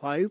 5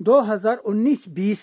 2019-20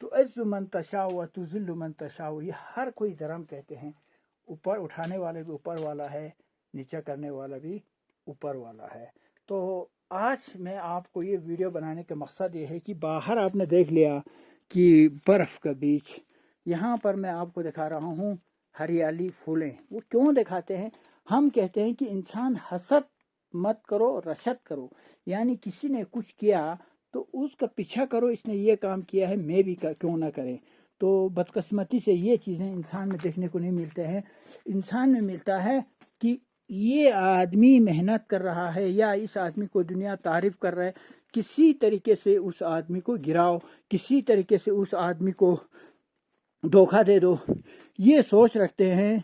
تو عز من تشاء و تذل من تشاء، یہ ہر کوئی درم کہتے ہیں، اوپر اٹھانے والا بھی اوپر والا ہے، نیچا کرنے والا بھی اوپر والا ہے۔ تو آج میں آپ کو یہ ویڈیو بنانے کا مقصد یہ ہے کہ باہر آپ نے دیکھ لیا کہ برف کا بیچ، یہاں پر میں آپ کو دکھا رہا ہوں ہریالی پھولیں۔ وہ کیوں دکھاتے ہیں؟ ہم کہتے ہیں کہ انسان حسد مت کرو، رشد کرو، یعنی کسی نے کچھ کیا تو اس کا پیچھا کرو، اس نے یہ کام کیا ہے میں بھی کیوں نہ کریں۔ تو بدقسمتی سے یہ چیزیں انسان میں دیکھنے کو نہیں ملتے ہیں۔ انسان میں ملتا ہے کہ یہ آدمی محنت کر رہا ہے یا اس آدمی کو دنیا تعریف کر رہا ہے، کسی طریقے سے اس آدمی کو گراؤ، کسی طریقے سے اس آدمی کو دھوکہ دے دو، یہ سوچ رکھتے ہیں۔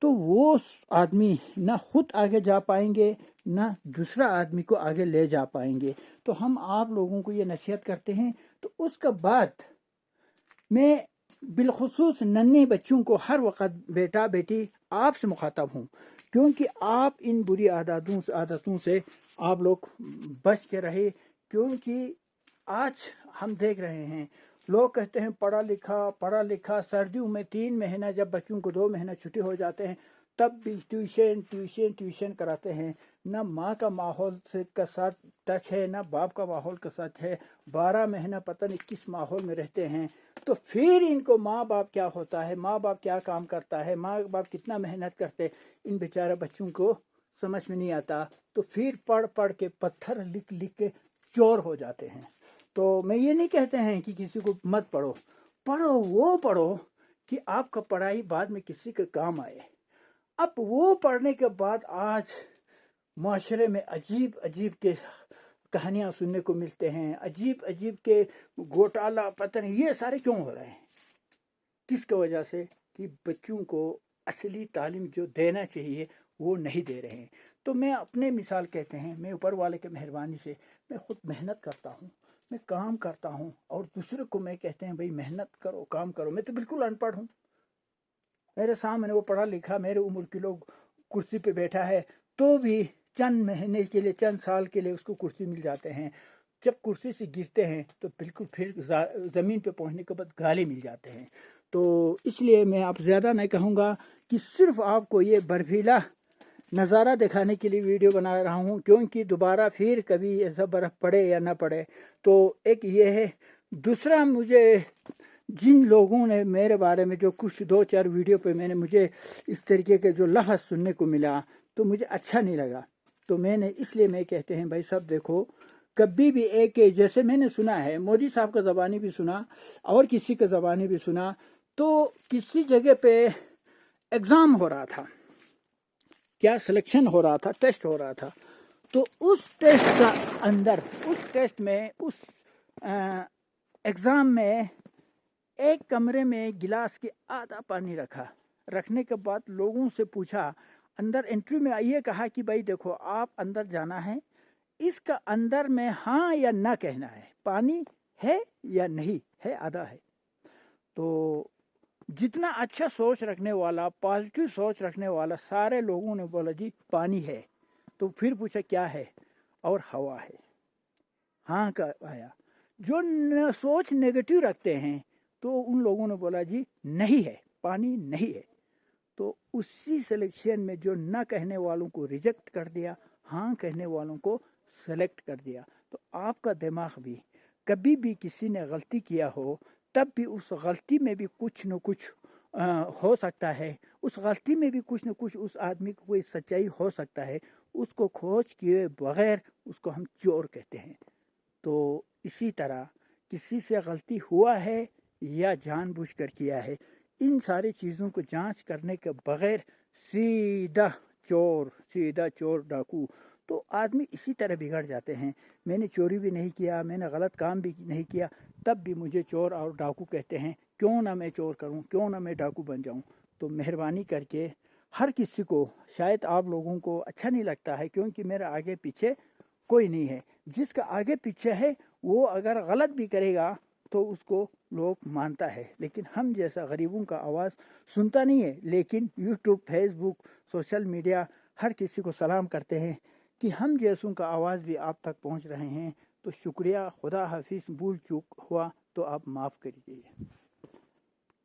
تو وہ آدمی نہ خود آگے جا پائیں گے، نہ دوسرا آدمی کو آگے لے جا پائیں گے۔ تو ہم آپ لوگوں کو یہ نصیحت کرتے ہیں۔ تو اس کے بعد میں بالخصوص ننھے بچوں کو ہر وقت بیٹا بیٹی آپ سے مخاطب ہوں، کیونکہ آپ ان بری عادتوں سے آپ لوگ بچ کے رہے، کیونکہ آج ہم دیکھ رہے ہیں لوگ کہتے ہیں پڑھا لکھا، سردیوں میں 3 مہینہ جب بچوں کو 2 مہینہ چھٹی ہو جاتے ہیں تب بھی ٹیوشن کراتے ہیں۔ نہ ماں کا ماحول کا ساتھ ٹچ ہے، نہ باپ کا ماحول کا ساتھ ہے، 12 مہینہ پتہ نہیں کس ماحول میں رہتے ہیں۔ تو پھر ان کو ماں باپ کیا ہوتا ہے، ماں باپ کیا کام کرتا ہے، ماں باپ کتنا محنت کرتے، ان بیچارے بچوں کو سمجھ میں نہیں آتا۔ تو پھر پڑھ کے پتھر لکھ کے چور ہو جاتے ہیں۔ تو میں یہ نہیں کہتے ہیں کہ کسی کو مت پڑھو، وہ پڑھو کہ آپ کا پڑھائی بعد میں کسی کے کام آئے۔ اب وہ پڑھنے کے بعد آج معاشرے میں عجیب کے کہانیاں سننے کو ملتے ہیں، عجیب کے گھوٹالا، پتہ نہیں یہ سارے کیوں ہو رہے ہیں، کس کی وجہ سے؟ کہ بچوں کو اصلی تعلیم جو دینا چاہیے وہ نہیں دے رہے ہیں۔ تو میں اپنے مثال کہتے ہیں، میں اوپر والے کے مہربانی سے میں خود محنت کرتا ہوں، میں کام کرتا ہوں، اور دوسرے کو میں کہتے ہیں بھائی محنت کرو، کام کرو۔ میں تو بالکل ان پڑھ ہوں، میرے سامنے وہ پڑھا لکھا میرے عمر کے لوگ کرسی پہ بیٹھا ہے، تو بھی چند مہینے کے لیے، چند سال کے لیے اس کو کرسی مل جاتے ہیں۔ جب کرسی سے گرتے ہیں تو بالکل پھر زمین پہ پہنچنے کے بعد گالے مل جاتے ہیں۔ تو اس لیے میں آپ زیادہ نہیں کہوں گا کہ صرف آپ کو یہ برفیلا نظارہ دکھانے کے لیے ویڈیو بنا رہا ہوں، کیونکہ دوبارہ پھر کبھی ایسا برف پڑے یا نہ پڑے۔ تو ایک یہ ہے۔ دوسرا، مجھے جن لوگوں نے میرے بارے میں جو کچھ 2-4 ویڈیو پہ مجھے اس طریقے کے جو لفظ سننے کو ملا تو مجھے اچھا نہیں لگا۔ تو اس لیے میں کہتے ہیں بھائی سب دیکھو، کبھی بھی ایک جیسے میں نے سنا ہے، مودی صاحب کا زبانی بھی سنا اور کسی کا زبانی بھی سنا، تو کسی جگہ پہ ایگزام ہو رہا تھا، کیا سلیکشن ہو رہا تھا، ٹیسٹ ہو رہا تھا، تو اس ٹیسٹ کا اندر، اس ٹیسٹ میں، اس ایگزام میں ایک کمرے میں گلاس کے آدھا پانی رکھنے کے بعد لوگوں سے پوچھا، اندر انٹرویو میں یہ کہا کہ بھائی دیکھو آپ اندر جانا ہے، اس کا اندر میں ہاں یا نہ کہنا ہے، پانی ہے یا نہیں ہے، آدھا ہے۔ تو جتنا اچھا سوچ رکھنے والا، پازیٹیو سوچ رکھنے والا سارے لوگوں نے بولا جی پانی ہے۔ تو پھر پوچھا کیا ہے، اور ہوا ہے، ہاں کا آیا۔ جو سوچ نیگیٹو رکھتے ہیں تو ان لوگوں نے بولا جی نہیں ہے، پانی نہیں ہے۔ تو اسی سلیکشن میں جو نہ کہنے والوں کو ریجیکٹ کر دیا، ہاں کہنے والوں کو سلیکٹ کر دیا۔ تو آپ کا دماغ بھی کبھی بھی کسی نے غلطی کیا ہو تب بھی اس غلطی میں بھی کچھ نہ کچھ ہو سکتا ہے، اس غلطی میں بھی کچھ نہ کچھ اس آدمی کو کوئی سچائی ہو سکتا ہے، اس کو کھوج کیے بغیر اس کو ہم چور کہتے ہیں۔ تو اسی طرح کسی سے غلطی ہوا ہے یا جان بوجھ کر کیا ہے، ان ساری چیزوں کو جانچ کرنے کے بغیر سیدھا چور ڈاکو، تو آدمی اسی طرح بگڑ جاتے ہیں۔ میں نے چوری بھی نہیں کیا، میں نے غلط کام بھی نہیں کیا، تب بھی مجھے چور اور ڈاکو کہتے ہیں۔ کیوں نہ میں چور کروں، کیوں نہ میں ڈاکو بن جاؤں۔ تو مہربانی کر کے ہر کسی کو، شاید آپ لوگوں کو اچھا نہیں لگتا ہے کیونکہ میرا آگے پیچھے کوئی نہیں ہے، جس کا آگے پیچھے ہے وہ اگر غلط بھی کرے گا تو اس کو لوگ مانتا ہے، لیکن ہم جیسا غریبوں کا آواز سنتا نہیں ہے۔ لیکن یوٹیوب، فیس بک، سوشل میڈیا ہر کسی کو سلام کرتے ہیں کہ ہم جیسوں کا آواز بھی آپ تک پہنچ رہے ہیں۔ تو شکریہ، خدا حافظ، بھول چوک ہوا تو آپ معاف کریے.